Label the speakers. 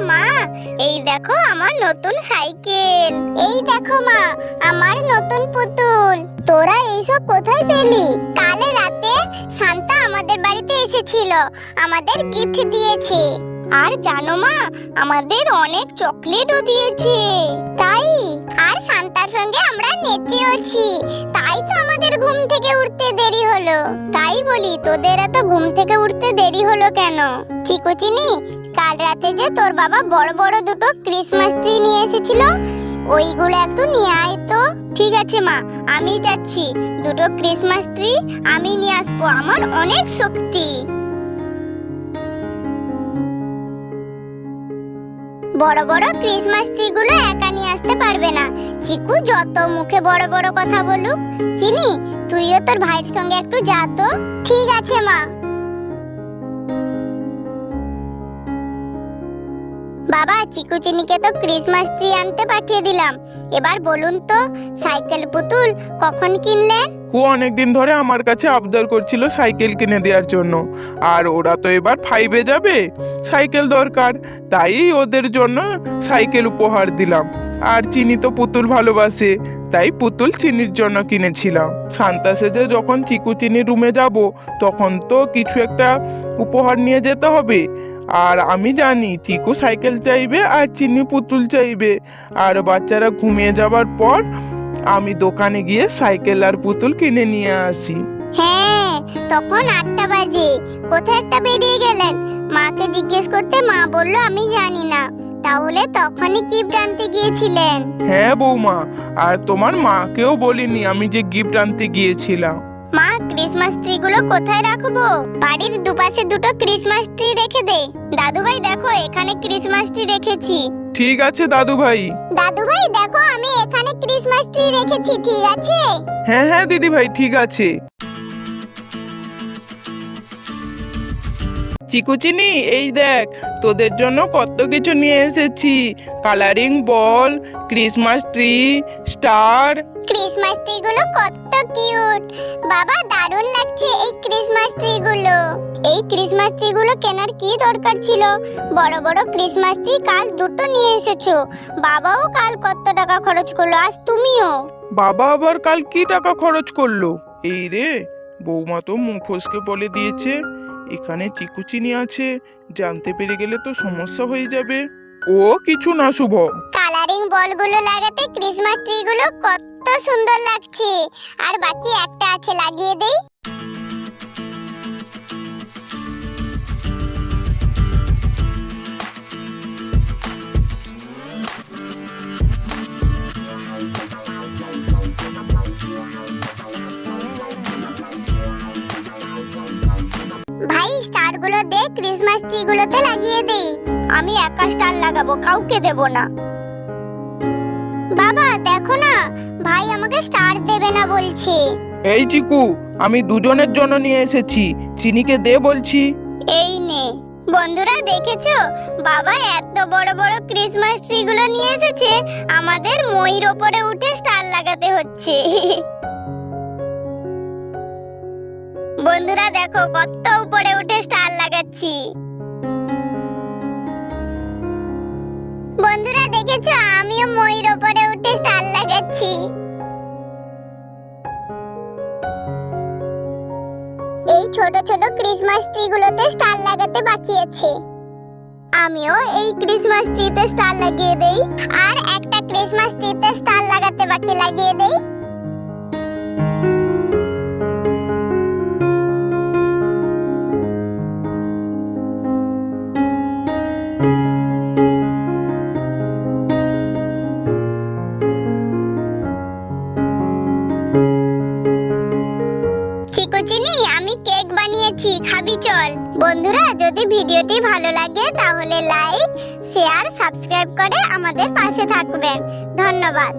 Speaker 1: মা, এই দেখো আমার নতুন সাইকেল। এই দেখো মা, আমার নতুন পুতুল। তোরা এইসব কোথায় পেলি? কাল রাতে সান্তা আমাদের বাড়িতে এসেছিল, আমাদের গিফট দিয়েছে। আর জানো মা, আমাদের অনেক চকলেটও দিয়েছে। তাই? আর সান্তার সঙ্গে আমরা নেচেওছি। তাই তো আমাদের ঘুম থেকে উঠতে দেরি হলো। তাই বলি, তোদের এত ঘুম থেকে উঠতে দেরি হলো কেন? চিকুচিনি, কাল রাতে যে তোর বাবা বড় বড় দুটো ক্রিসমাস ট্রি নিয়ে এসেছিল, ওইগুলো একটু নিয়ে আয় তো। ঠিক আছে মা, আমি যাচ্ছি। দুটো ক্রিসমাস ট্রি আমি নিয়ে আসবো, আমার অনেক শক্তি। বড় বড় ক্রিসমাস ট্রি গুলো একা নিয়ে আসতে পারবে না। চিকু যত মুখে বড় বড় কথা বলুক, চিনি তুইও তোর ভাইয়ের সঙ্গে একটু যা তো। ঠিক আছে মা। বাবা, চিকু চিনিকে তো ক্রিসমাস ট্রি আনতে পাঠিয়ে দিলাম। এবার বলুন তো, সাইকেল পুতুল কখন কিনলেন?
Speaker 2: ও অনেকদিন ধরে আমার কাছে আবদার করছিল সাইকেল কিনে দেওয়ার জন্য। আর ওরা তো এবার 5-এ যাবে, সাইকেল দরকার, তাই ওদের জন্য সাইকেল উপহার দিলাম। আর চিনি তো পুতুল ভালোবাসে, তাই পুতুল চিনির জন্য কিনেছিলাম। সান্তা সেজে যখন চিকু চিনির রুমে যাব, তখন তো কিছু একটা উপহার নিয়ে যেতে হবে। আর আমি জানি চিকু সাইকেল চাইবে আর চিনি পুতুল চাইবে। আর বাচ্চারা ঘুমিয়ে যাবার পর আমি দোকানে গিয়ে সাইকেল আর পুতুল কিনে নিয়ে আসি।
Speaker 1: হ্যাঁ, তখন 8টা বাজে। কোথায় একটা বেরিয়ে গেলেন? মাকে জিজ্ঞেস করতে মা বলল আমি জানি না। তাহলে তখনই গিফট আনতে গিয়েছিলেন?
Speaker 2: হ্যাঁ বৌমা, আর তোমার মাকেও বলিনি আমি যে গিফট আনতে গিয়েছিলাম।
Speaker 1: মা, ক্রিসমাস ট্রি গুলো কোথায় রাখবো? বাড়ির দুপাশে দুটো ক্রিসমাস ট্রি রেখে দে। দাদু ভাই দেখো, এখানে ক্রিসমাস ট্রি রেখেছি।
Speaker 2: ঠিক আছে দাদু ভাই।
Speaker 1: দাদু ভাই দেখো, আমি এখানে ক্রিসমাস ট্রি রেখেছি, ঠিক আছে?
Speaker 2: হ্যাঁ হ্যাঁ দিদি ভাই, ঠিক আছে। চিকুচিনি, এই দেখ তোদের জন্য কত কিছু নিয়ে এসেছি। Colouring ball, Christmas tree, star.
Speaker 1: Christmas tree গুলো কত কিউট! বাবা, দারুণ লাগছে এই ক্রিসমাস ট্রি গুলো। এই ক্রিসমাস ট্রি গুলো কেনার কি দরকার ছিল? বড় বড় ক্রিসমাস ট্রি কাল দুটো নিয়ে এসেছো। বাবাও কাল কত টাকা খরচ করলো, আজ তুমিও।
Speaker 2: বাবা আবার কাল কি টাকা খরচ করলো? এই রে, বৌমা তো মুখ ফসকে বলে দিয়েছে এখানে চিকুচিনি আছে। জানতে পেরে গেলে তো সমস্যা হয়ে যাবে। ও কিছু না শুভ।
Speaker 1: কালারিং বলগুলো লাগাতে ক্রিসমাস ট্রি গুলো কত সুন্দর লাগছে। আর বাকি একটা আছে, লাগিয়ে দেই। ভাই, স্টার গুলো দে, ক্রিসমাস ট্রি গুলোতে লাগিয়ে দেই। আমি একা স্টার লাগাবো, কাউকে দেব না। বাবা দেখো না, ভাই আমাকে স্টার দেবে না বলছে।
Speaker 2: এই চিকু, আমি দুজনের জন্য নিয়ে এসেছি, চিনিকে দে বলছি।
Speaker 1: এই নে। বন্ধুরা দেখেছো, বাবা এত বড় বড় ক্রিসমাস ট্রি গুলো নিয়ে এসেছে, আমাদের মইর ওপরে উঠে স্টার লাগাতে হচ্ছে। বন্ধুরা দেখো, কত উপরে উঠে স্টার লাগাচ্ছি। বন্ধুরা দেখেছো, আমিও মইর ওপরে উঠে স্টার লাগাচ্ছি। এই ছোট ছোট ক্রিসমাস ট্রি গুলোতে স্টার লাগাতে বাকি আছে। আমিও এই ক্রিসমাস ট্রিতে স্টার লাগিয়ে দেই। আর একটা ক্রিসমাস ট্রিতে স্টার লাগাতে বাকি, লাগিয়ে দেই। চিকুচিনি, আমি কেক বানিয়েছি, খাবি চল। বন্ধুরা, যদি ভিডিওটি ভালো লাগে তাহলে লাইক, শেয়ার, সাবস্ক্রাইব করে আমাদের পাশে থাকবেন। ধন্যবাদ।